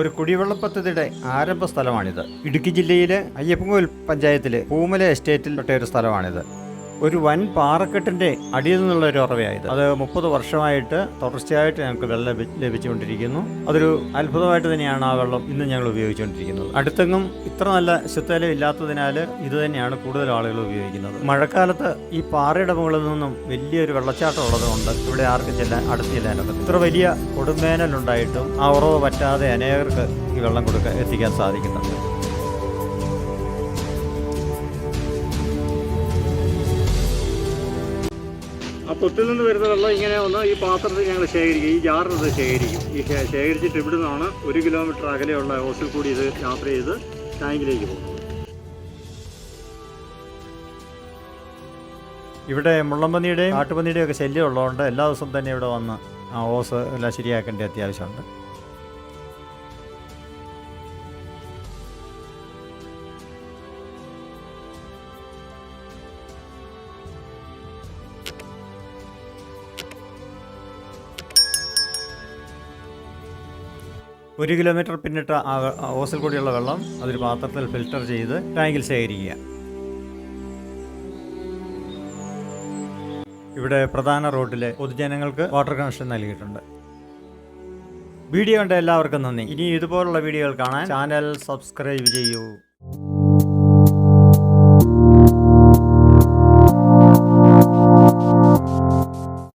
ഒരു കുടിവെള്ള പദ്ധതിയുടെ ആരംഭ സ്ഥലമാണിത്. ഇടുക്കി ജില്ലയിലെ അയ്യപ്പൻകോവിൽ പഞ്ചായത്തിലെ പൂമല എസ്റ്റേറ്റിൽ പെട്ട ഒരു സ്ഥലമാണിത്. ഒരു വൻ പാറക്കെട്ടിൻ്റെ അടിയിൽ നിന്നുള്ള ഒരു ഉറവയായത്. അത് 30 വർഷമായിട്ട് തുടർച്ചയായിട്ട് ഞങ്ങൾക്ക് വെള്ളം ലഭിച്ചുകൊണ്ടിരിക്കുന്നു. അതൊരു അത്ഭുതമായിട്ട് തന്നെയാണ് ആ വെള്ളം ഇന്ന് ഞങ്ങൾ ഉപയോഗിച്ചുകൊണ്ടിരിക്കുന്നത്. അടുത്തെങ്ങും ഇത്ര നല്ല ശുദ്ധജലം ഇല്ലാത്തതിനാൽ ഇത് തന്നെയാണ് കൂടുതൽ ആളുകൾ ഉപയോഗിക്കുന്നത്. മഴക്കാലത്ത് ഈ പാറയുടെ മുകളിൽ നിന്നും വലിയൊരു വെള്ളച്ചാട്ടം ഉള്ളതുകൊണ്ട് ഇവിടെ ആർക്കും അടുത്ത് ചെല്ലാനൊക്കെ ഇത്ര വലിയ കൊടുംവേനലുണ്ടായിട്ടും ആ ഉറവ് പറ്റാതെ അനേകർക്ക് ഈ വെള്ളം എത്തിക്കാൻ സാധിക്കുന്നുണ്ട്. ആ തൊട്ടിൽ നിന്ന് വരുന്ന വെള്ളം ഇങ്ങനെ ഒന്ന് ഈ പാത്രത്തിൽ ഞങ്ങൾ ശേഖരിക്കും, ഈ ജാറിനത് ശേഖരിക്കും. ഈ ശേഖരിച്ചിട്ട് ഇവിടെ നിന്നാണ് 1 കിലോമീറ്റർ അകലെയുള്ള ഹോസിൽ കൂടി ഇത് യാത്ര ചെയ്ത് ടാങ്കിലേക്ക് പോകും. ഇവിടെ മുള്ളമ്പന്നിയുടെയും കാട്ടുപന്നിയുടെയും ഒക്കെ ശല്യം ഉള്ളതുകൊണ്ട് എല്ലാ ദിവസവും തന്നെ ഇവിടെ വന്ന് ആ ഹോസ് എല്ലാം ശരിയാക്കേണ്ട അത്യാവശ്യമുണ്ട്. ഒരു കിലോമീറ്റർ പിന്നിട്ട ആ ഹോസിൽ കൂടിയുള്ള വെള്ളം അതൊരു പാത്രത്തിൽ ഫിൽട്ടർ ചെയ്ത് ടാങ്കിൽ ശേഖരിക്കുക. ഇവിടെ പ്രധാന റോഡിലെ പൊതുജനങ്ങൾക്ക് വാട്ടർ കണക്ഷൻ നൽകിയിട്ടുണ്ട്. വീഡിയോ കണ്ട എല്ലാവർക്കും നന്ദി. ഇനി ഇതുപോലുള്ള വീഡിയോകൾ കാണാൻ ചാനൽ സബ്സ്ക്രൈബ് ചെയ്യൂ.